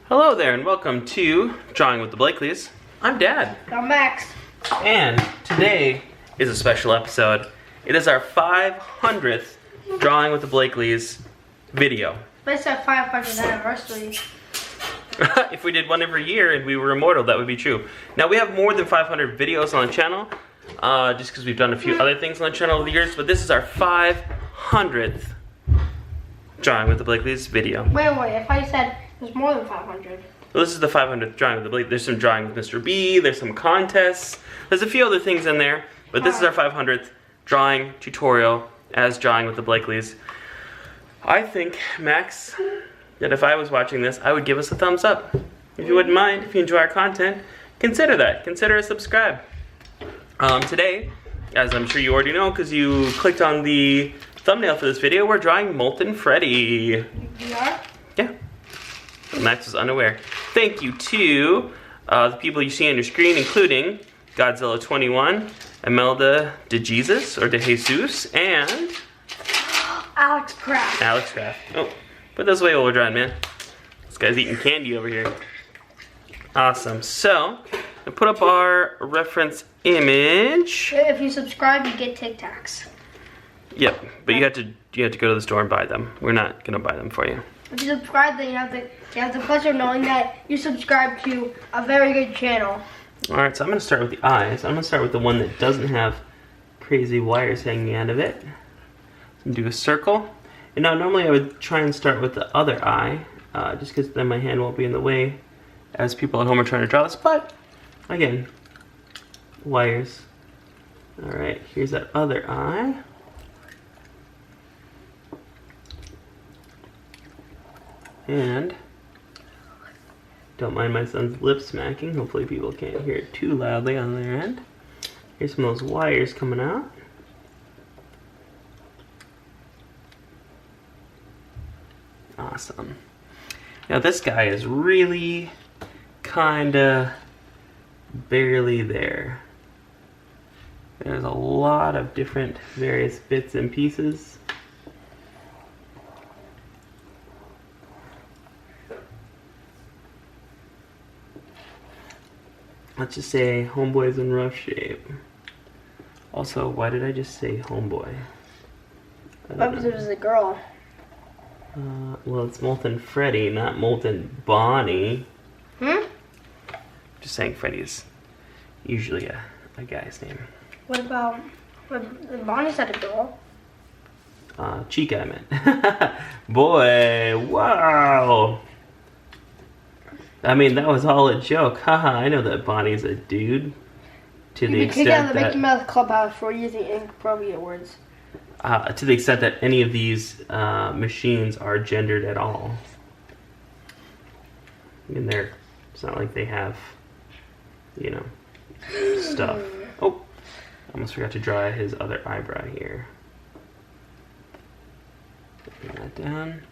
Hello there and welcome to Drawing with the Blakleys. I'm Dad. I'm Max. And today is a special episode. It is our 500th Drawing with the Blakleys video. But it's our 500th anniversary. If we did one every year and we were immortal, that would be true. Now we have more than 500 videos on the channel, just because we've done a few other things on the channel over the years, but this is our 500th Drawing with the Blakleys video. Wait, if I said there's more than 500. Well, this is the 500th Drawing with the Blakleys. There's some drawing with Mr. B, there's some contests, there's a few other things in there, but this is our 500th drawing tutorial as Drawing with the Blakleys. I think, Max, that if I was watching this, I would give us a thumbs up. If you wouldn't mind, if you enjoy our content, consider that. Consider a subscribe. Today, as I'm sure you already know because you clicked on the thumbnail for this video, we're drawing Molten Freddy. We are? Yeah. Max was unaware. Thank you to the people you see on your screen, including GoDziLLA 21, Imelda DeJesus, or DeJesus, and Alexcraft. Alexcraft. Oh, put those away while we're drawing, man. This guy's eating candy over here. Awesome. So, I put up our reference image. If you subscribe, you get Tic Tacs. Yep, but you have to go to the store and buy them. We're not gonna buy them for you. If you subscribe, then you have the pleasure of knowing that you subscribe to a very good channel. Alright, so I'm gonna start with the eyes. I'm gonna start with the one that doesn't have crazy wires hanging out of it. And do a circle. And now normally I would try and start with the other eye, just because then my hand won't be in the way as people at home are trying to draw this, but again, wires. Alright, here's that other eye. And don't mind my son's lip smacking. Hopefully people can't hear it too loudly on their end. Here's some of those wires coming out. Awesome. Now this guy is really kinda barely there. There's a lot of different various bits and pieces. Let's just say homeboy's in rough shape. Also, why did I just say homeboy? Because it was a girl. Well, it's Molten Freddy, not Molten Bonnie. Just saying Freddy is usually a guy's name. What about, Bonnie's not a girl? Chica, I meant. Boy, wow! I mean, that was all a joke. Haha, I know that Bonnie's a dude. To the extent that... that... Mickey Mouse Clubhouse for using inappropriate words. To the extent that any of these machines are gendered at all. I mean, it's not like they have, you know, stuff. Oh, I almost forgot to draw his other eyebrow here. Bring that down.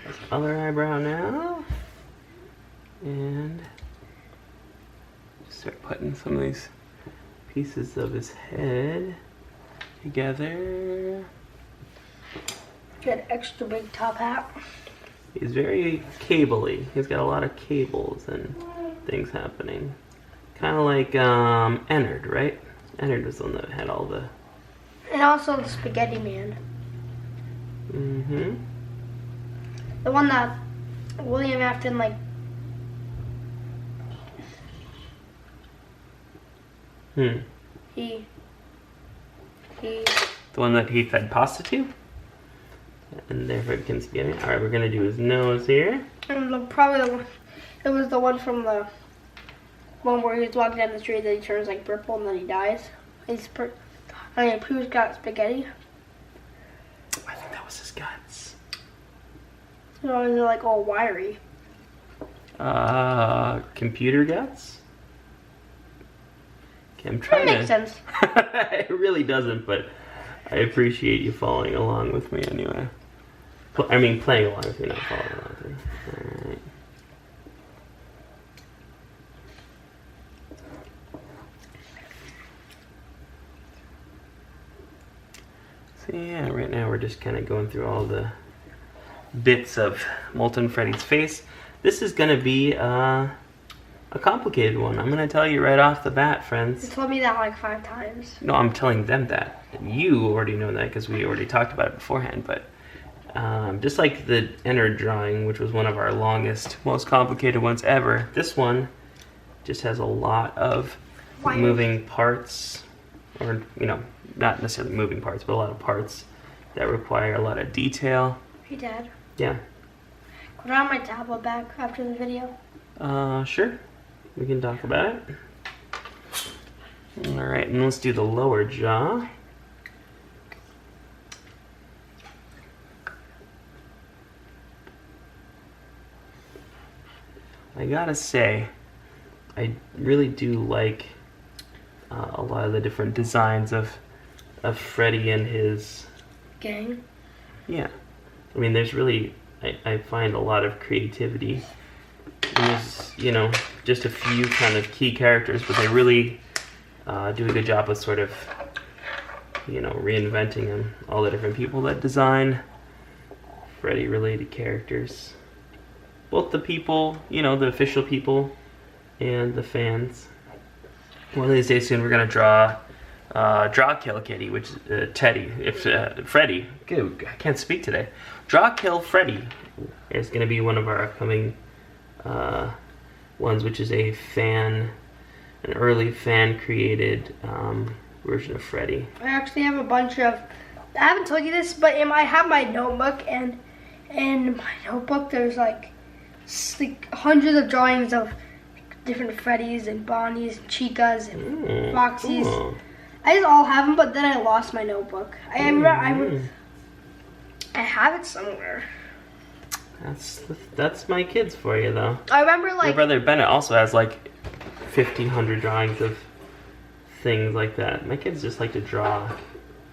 His other eyebrow now. And start putting some of these pieces of his head together. Got extra big top hat. He's very cable-y. He's got a lot of cables and things happening. Kind of like Ennard, right? Ennard was the one that had all the... And also the Spaghetti Man. Mm-hmm. The one that William Afton, like... He... The one that he fed pasta to? And therefore it becomes spaghetti. Alright, we're gonna do his nose here. And probably it was the one from the one where he's walking down the street that he turns like purple and then he dies. Who's got spaghetti? I think that was his guts. So they're like all wiry. Computer guts? Okay, I'm trying That makes sense. It really doesn't, but I appreciate you following along with me anyway. I mean, playing along with me, not following along with me. Alright. So yeah, right now we're just kind of going through all the bits of Molten Freddy's face. This is going to be a complicated one. I'm going to tell you right off the bat, friends. You told me that like 5 times. No, I'm telling them that. You already know that because we already talked about it beforehand, but just like the inner drawing, which was one of our longest, most complicated ones ever, this one just has a lot of moving parts, or, you know, not necessarily moving parts, but a lot of parts that require a lot of detail. Hey, Dad. Yeah. Could I have my tablet back after the video? Sure. We can talk about it. Alright, and let's do the lower jaw. I gotta say, I really do like a lot of the different designs of Freddy and his gang. Yeah, I mean, there's really, I find a lot of creativity. There's, you know, just a few kind of key characters, but they really do a good job of sort of, you know, reinventing them. All the different people that design Freddy-related characters. Both the people, you know, the official people, and the fans. One of these days soon, we're gonna draw Kill Kitty, which is Teddy. If Freddy, good, I can't speak today. Kill Freddy is gonna be one of our upcoming ones, which is an early fan created version of Freddy. I actually have a bunch of. I haven't told you this, but I have my notebook, and in my notebook there's like hundreds of drawings of different Freddys and Bonnies and Chicas and Foxies. Cool. I just all have them, but then I lost my notebook. I have it somewhere. That's my kids for you, though. I remember, like, my brother Bennett also has like 1,500 drawings of things like that. My kids just like to draw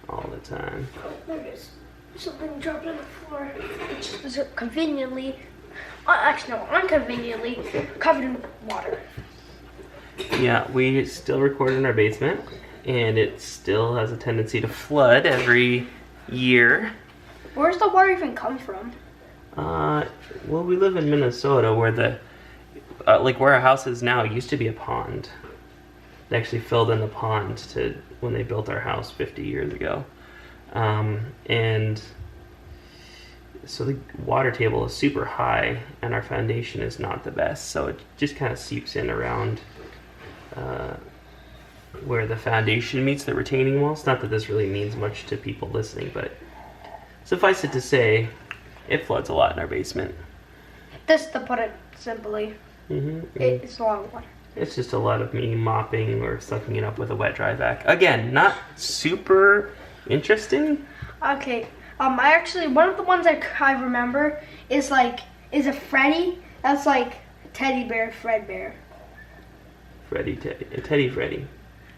all the time. There's something dropped on the floor, which is conveniently, actually no, inconveniently covered in water. Yeah, we still record in our basement, and it still has a tendency to flood every year. Where's the water even come from? Well, we live in Minnesota, where where our house is now used to be a pond. They actually filled in the pond when they built our house 50 years ago. And so the water table is super high, and our foundation is not the best, so it just kind of seeps in around where the foundation meets the retaining walls. Not that this really means much to people listening, but suffice it to say, it floods a lot in our basement. Just to put it simply, it's a lot of water. It's just a lot of me mopping or sucking it up with a wet dry vac. Again, not super interesting. Okay, I actually, one of the ones I remember is a Freddy that's like teddy bear, Fred bear. Teddy Freddy.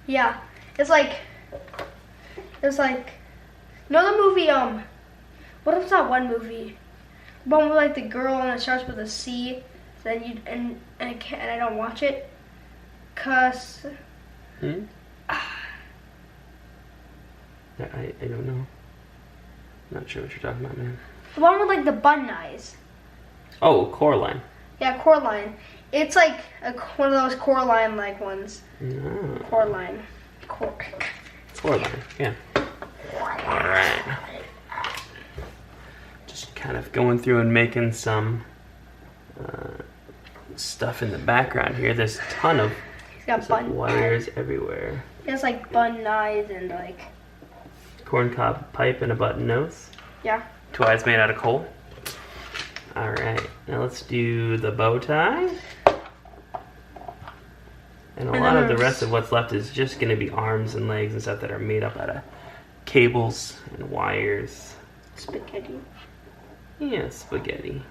Yeah, it's like, you know the movie, what was that one movie? One with like the girl and it starts with a C, then I don't watch it, cause. I don't know. Not sure what you're talking about, man. The one with like the button eyes. Oh, Coraline. Yeah, Coraline. It's like one of those Coraline like ones. No. Coraline. Coraline, yeah. Alright. Just kind of going through and making some stuff in the background here. There's a ton of wires everywhere. He has like button eyes and like corncob pipe and a button nose. Yeah. 2 eyes made out of coal. Alright, now let's do the bow tie. And a lot of the rest of what's left is just going to be arms and legs and stuff that are made up out of cables and wires. Spaghetti. Yeah, spaghetti.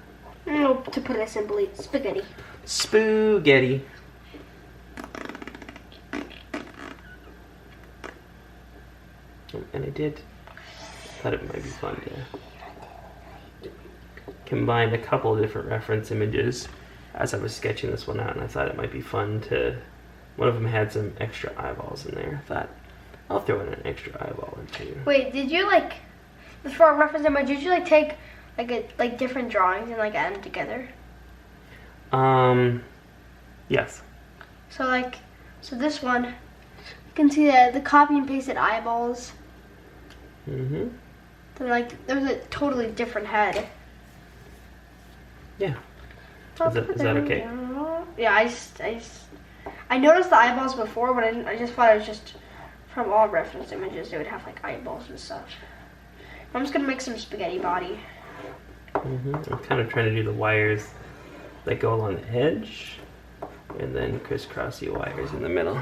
No, to put it simply, spaghetti. Spaghetti. And I thought it might be fun to combine a couple of different reference images as I was sketching this one out, and I thought it might be fun to, one of them had some extra eyeballs in there. I thought, I'll throw in an extra eyeball or two. Wait, did you like for a reference image, did you like take like different drawings and like add them together? Yes. So this one, you can see the copy and pasted eyeballs. Mm-hmm. Then like there's a totally different head. Yeah. Is that okay? Yeah, I noticed the eyeballs before, but I just thought it was just from all reference images they would have like eyeballs and stuff. I'm just gonna make some spaghetti body. Mm-hmm. I'm kind of trying to do the wires that go along the edge, and then crisscrossy wires in the middle.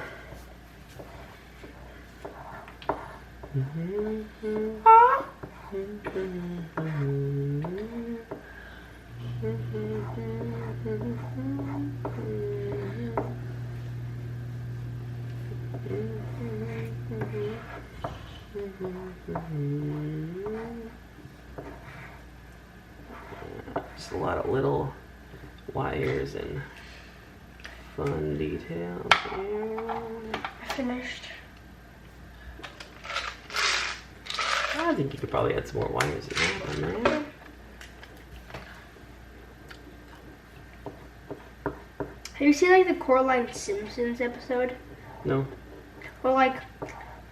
Just a lot of little wires and fun details here. Finished. I think you could probably add some more wires in there. Have you seen like the Coraline Simpsons episode? No. Well, like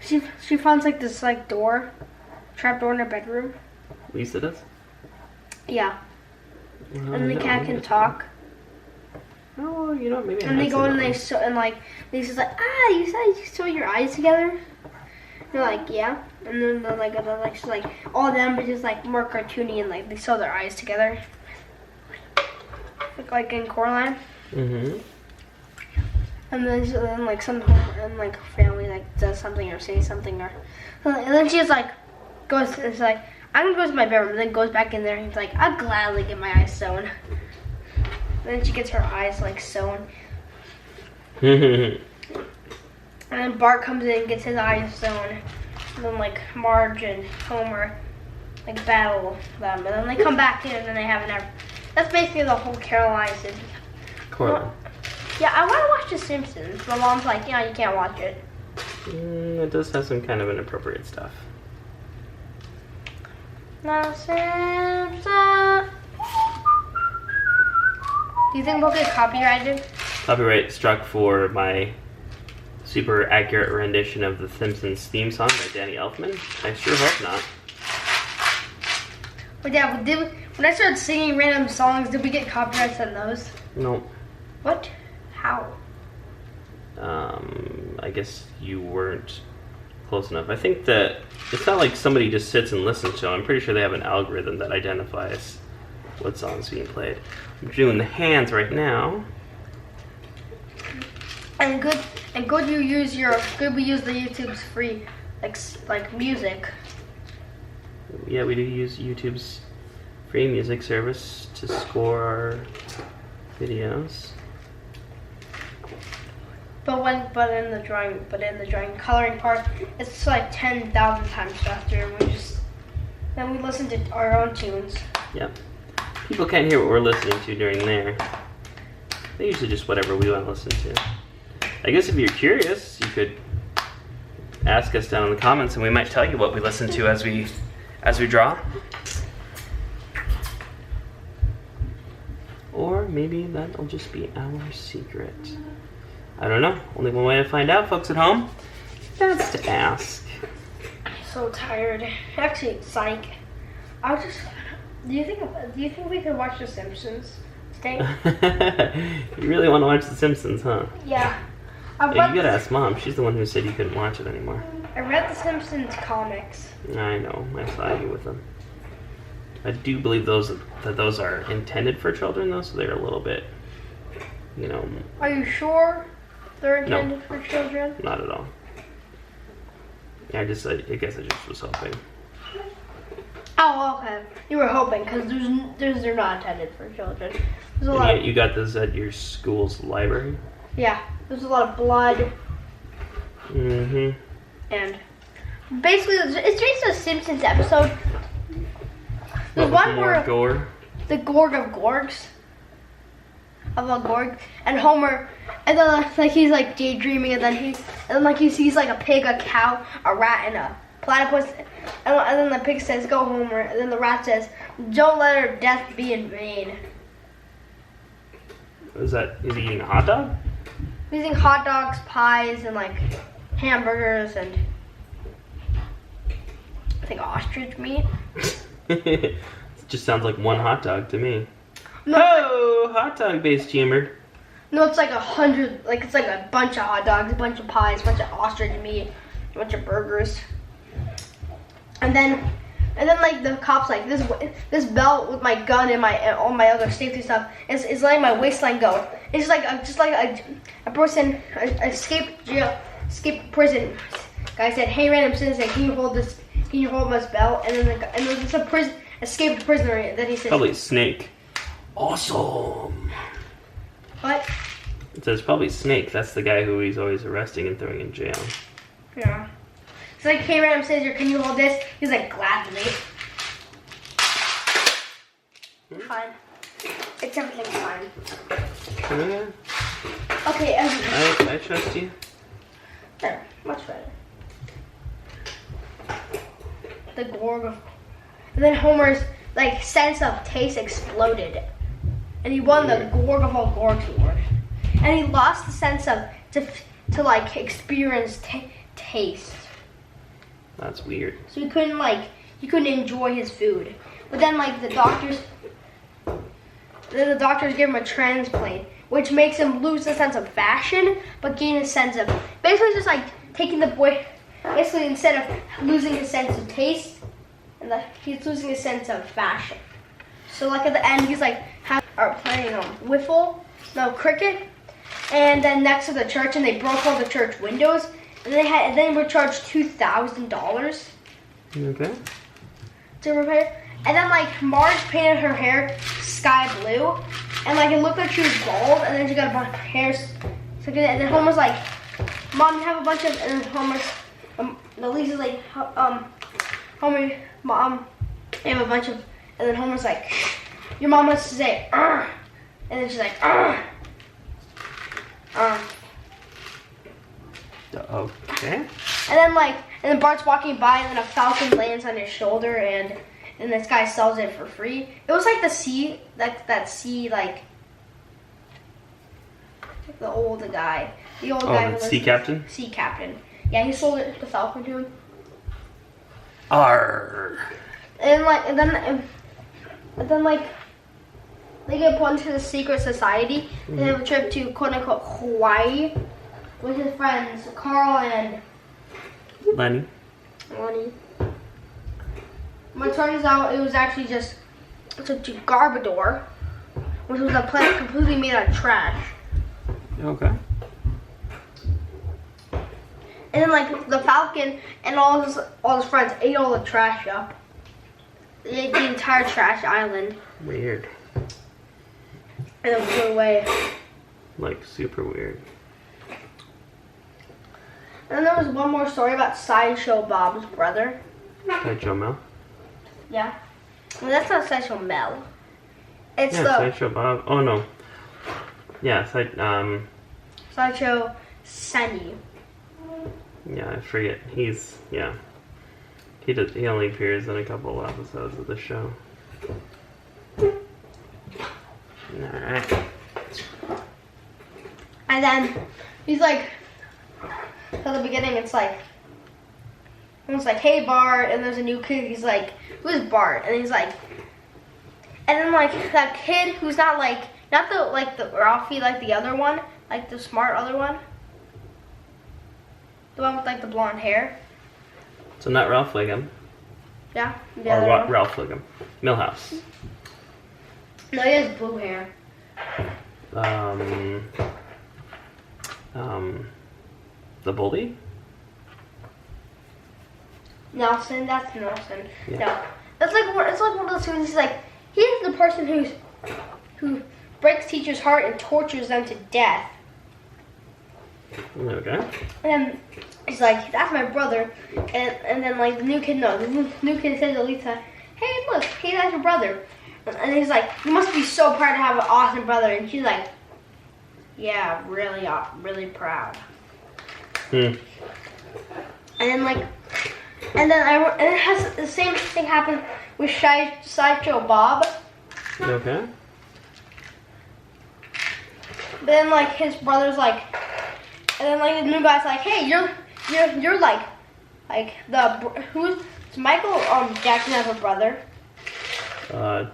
she finds like this like door, trap door in her bedroom. Lisa does? Yeah. And the cat can talk. Oh, you know, maybe. And they go and and like Lisa's like, you said you sew your eyes together. They're like, yeah. And then she's like all of them, but just like more cartoony and like they sew their eyes together. Like in Coraline. Mm-hmm. And then like some and like family like does something or says something or, and then she's like it's like, I'm gonna go to my bedroom, and then goes back in there and he's like, I'll gladly get my eyes sewn. And then she gets her eyes like sewn. And then Bart comes in and gets his eyes sewn. And then like Marge and Homer like battle them, and then they come back in and then they have that's basically the whole Coraline. Coraline. Yeah, I want to watch The Simpsons. My mom's like, yeah, you can't watch it. It does have some kind of inappropriate stuff. The Simpsons. Do you think we'll get copyrighted? Copyright struck for my super accurate rendition of the Simpsons theme song by Danny Elfman. I sure hope not. But yeah, when I started singing random songs, did we get copyrights on those? No. What? How? I guess you weren't close enough. I think that it's not like somebody just sits and listens to them. I'm pretty sure they have an algorithm that identifies what song's being played. I'm doing the hands right now. And good we use the YouTube's free like music. Yeah, we do use YouTube's free music service to score our videos. But in the drawing coloring part, it's like 10,000 times faster, and then we listen to our own tunes. Yep. People can't hear what we're listening to during there. They usually just whatever we want to listen to. I guess if you're curious, you could ask us down in the comments, and we might tell you what we listen to as we draw. Or maybe that'll just be our secret. I don't know. Only one way to find out, folks at home. That's to ask. I'm so tired. Actually, psych. Do you think we could watch The Simpsons today? You really want to watch The Simpsons, huh? Yeah. Yeah, you gotta ask Mom. She's the one who said you couldn't watch it anymore. I read The Simpsons comics. I know. I saw you with them. I do believe those are intended for children, though, so they're a little bit, you know. Are you sure they're intended for children? Not at all. I guess I just was hoping. Oh, okay. You were hoping, because they're not intended for children. There's a lot. You got this at your school's library? Yeah. There's a lot of blood. Mm-hmm. And basically, it's just a Simpsons episode. There's one where gore. The Gorg of Gorgs. Of a Gorg. And Homer, and then like he's like daydreaming, and then he sees like a pig, a cow, a rat, and a platypus, and then the pig says, "Go Homer," and then the rat says, "Don't let her death be in vain." Is he eating a hot dog? He's eating hot dogs, pies, and like hamburgers, and I think ostrich meat. It just sounds like one hot dog to me. No, Oh, hot dog based humor. no, it's like 100. Like it's like a bunch of hot dogs, a bunch of pies, a bunch of ostrich meat, a bunch of burgers, and then like the cops like this belt with my gun and all my other safety stuff is letting my waistline go. It's just like a person escaped prison. Guy said, "Hey, random citizen, can you hold this belt?" And then it's a escaped prisoner that he said. Probably Snake. Awesome. What? It says probably Snake. That's the guy who he's always arresting and throwing in jail. Yeah. It's like, "Hey, random citizen, can you hold this?" He's like, "Gladly." Fine. It's everything's fine. Yeah. Okay, everything. I trust you. Better, much better. The Gorg. And then Homer's like sense of taste exploded, and he won the Gorg of all Gorgs award. And he lost the sense of to like experience taste. That's weird. So he couldn't enjoy his food. But then like the doctors give him a transplant, which makes him lose the sense of fashion, but gain a sense of basically just like taking the boy. Basically, instead of losing his sense of taste, he's losing his sense of fashion. So like at the end, he's like playing cricket, and then next to the church, and they broke all the church windows, and then were charged $2,000 Okay. to repair. And then like Marge painted her hair sky blue, and like it looked like she was bald, and then she got a bunch of hair. And then Homer's like, "Mom, you have a bunch of," and then Homer's. Lisa's like, "Homer, Mom, you have a bunch of," and then Homer's like, "Your mom has to say, 'Arr,'" and then she's like, "Arr." Okay. And then Bart's walking by, and then a falcon lands on his shoulder, and this guy sells it for free. It was like the sea, that sea, like the old guy, The sea captain. Sea captain. Yeah, he sold it the falcon to him. Arr. And then they get put into the secret society. They have a trip to quote unquote Hawaii with his friends Carl and Lenny. But it turns out it was actually just a trip to Garbador, which was a planet completely made out of trash. Okay. And then like the falcon and all his friends ate all the trash up. They ate the entire trash island. Weird. And then flew away. Like super weird. And then there was one more story about Sideshow Bob's brother. Sideshow Mel. Yeah. Well, that's not Sideshow Mel. It's Sideshow Bob. Oh no. Yeah, Sideshow Sunny. Yeah, I forget. He only appears in a couple of episodes of the show. Alright. And then he's like, at the beginning, it's like, "Hey Bart," and there's a new kid. He's like, "Who's Bart?" And he's like, and then like that kid who's not the Ralphie, like the other one, like the smart other one, the one with like the blonde hair. So not Ralph Wiggum. Yeah. Or what? Ralph Wiggum. Millhouse. No, he has blue hair. The bully? Nelson, that's Nelson. Yeah. No, it's like one of those things. He's the person who breaks teachers' heart and tortures them to death. Okay. And he's like, "That's my brother," and then like the new kid says to Lisa, "Hey, look, that's your brother." And he's like, "You must be so proud to have an awesome brother," and she's like, "Yeah, really proud." Hmm. And then And then and it has the same thing happen with Sideshow Bob. Okay. Then like his brother's like, and then like the new guy's like, hey, you're like who's Michael Jackson has a brother.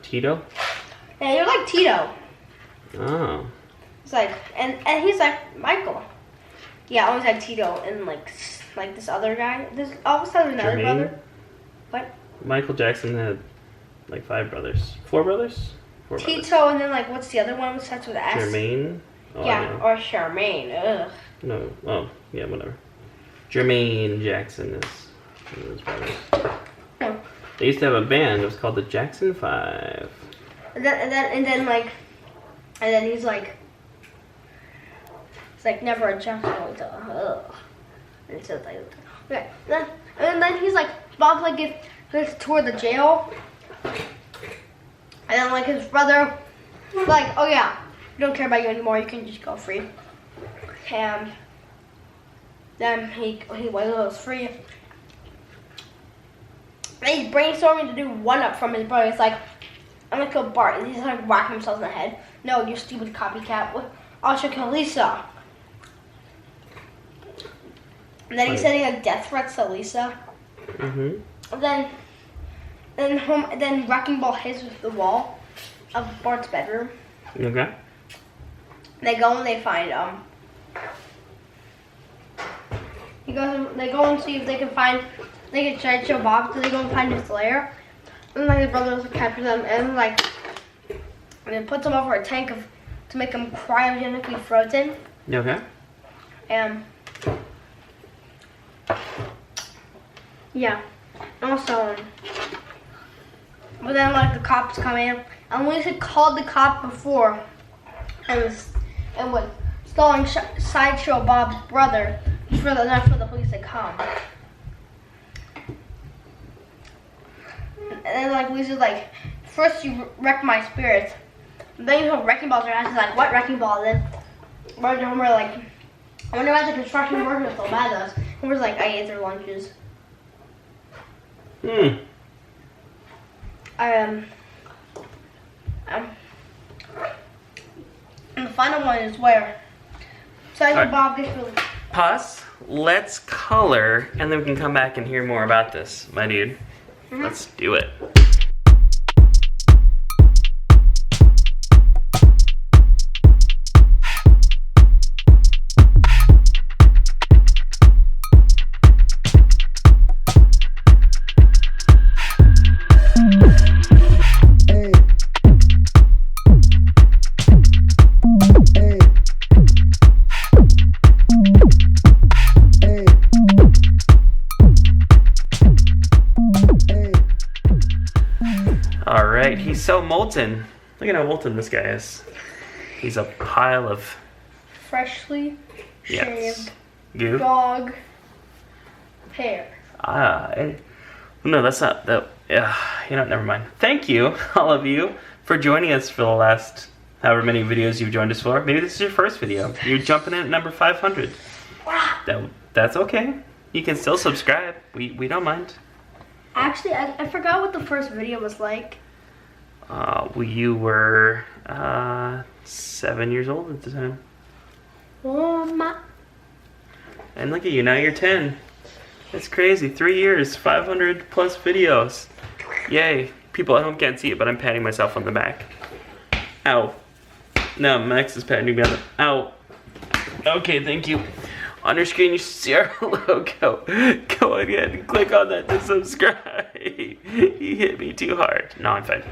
Tito. Yeah, you're like Tito. Oh. It's like, and he's like Michael. Yeah, I always had Tito and like this other guy. There's all of a sudden another Jermaine? brother. What? Michael Jackson had like 5 brothers. 4 brothers? 4 Tito, brothers. and then like what's the other one? Which starts with S? Jermaine? Oh, Yeah, or Charmaine. Ugh. No. Oh, yeah, whatever. Jermaine Jackson is one of his brothers. Yeah. They used to have a band. It was called the Jackson 5. And then he's like, it's like never a Jackson. Ugh. And it's just like, okay. And then he's like, Bob like gets toward the jail. And then like his brother, like, oh yeah, we don't care about you anymore. You can just go free. And then he goes free. And he's brainstorming to do 1-up from his brother. It's like, I'm gonna kill Bart. And he's like whacking himself in the head. No, you stupid copycat. I should kill Lisa. And then he's sending a death threat to Lisa. Mm-hmm. And then Wrecking Ball hits the wall of Bart's bedroom. Okay. They go and they find they go and see if they can try to show Bob, so they go and find his lair. And like the brothers capture them and it puts them over a tank to make them cryogenically frozen. Okay. And yeah. Also, but then like the cops come in, and Lisa called the cop before, and was stalling Sideshow Bob's brother not for the police to come. And then like Lisa's like, first you wrecked my spirits, then you have wrecking balls in her ass. She's like, what wrecking ball? Then Homer like, I wonder why the construction workers so mad at us. Homer's like, I ate their lunches. Hmm. And the final one is where Sideshow Bob gets really... Pause. Let's color, and then we can come back and hear more about this, my dude. Mm-hmm. Let's do it. Alright, he's so molten. Look at how molten this guy is. He's a pile of freshly shaved goo. dog hair. No, that's not that. Yeah, never mind. Thank you, all of you, for joining us for the last however many videos you've joined us for. Maybe this is your first video. You're jumping in at number 500. Wow. That's okay. You can still subscribe. We don't mind. Actually, I forgot what the first video was like. You were 7 years old at the time. Oh my. And look at you, now you're 10. That's crazy. 3 years, 500 plus videos. Yay. People at home can't see it, but I'm patting myself on the back. Ow. No, Max is patting me on the... Ow. Okay, thank you. On your screen, you see our logo. Go ahead and click on that to subscribe. You hit me too hard. No, I'm fine.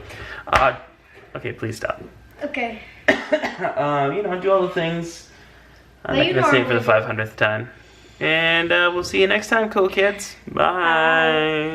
Okay, please stop. Okay. Do all the things. I'm not gonna say it for the 500th time. And we'll see you next time, cool kids. Bye.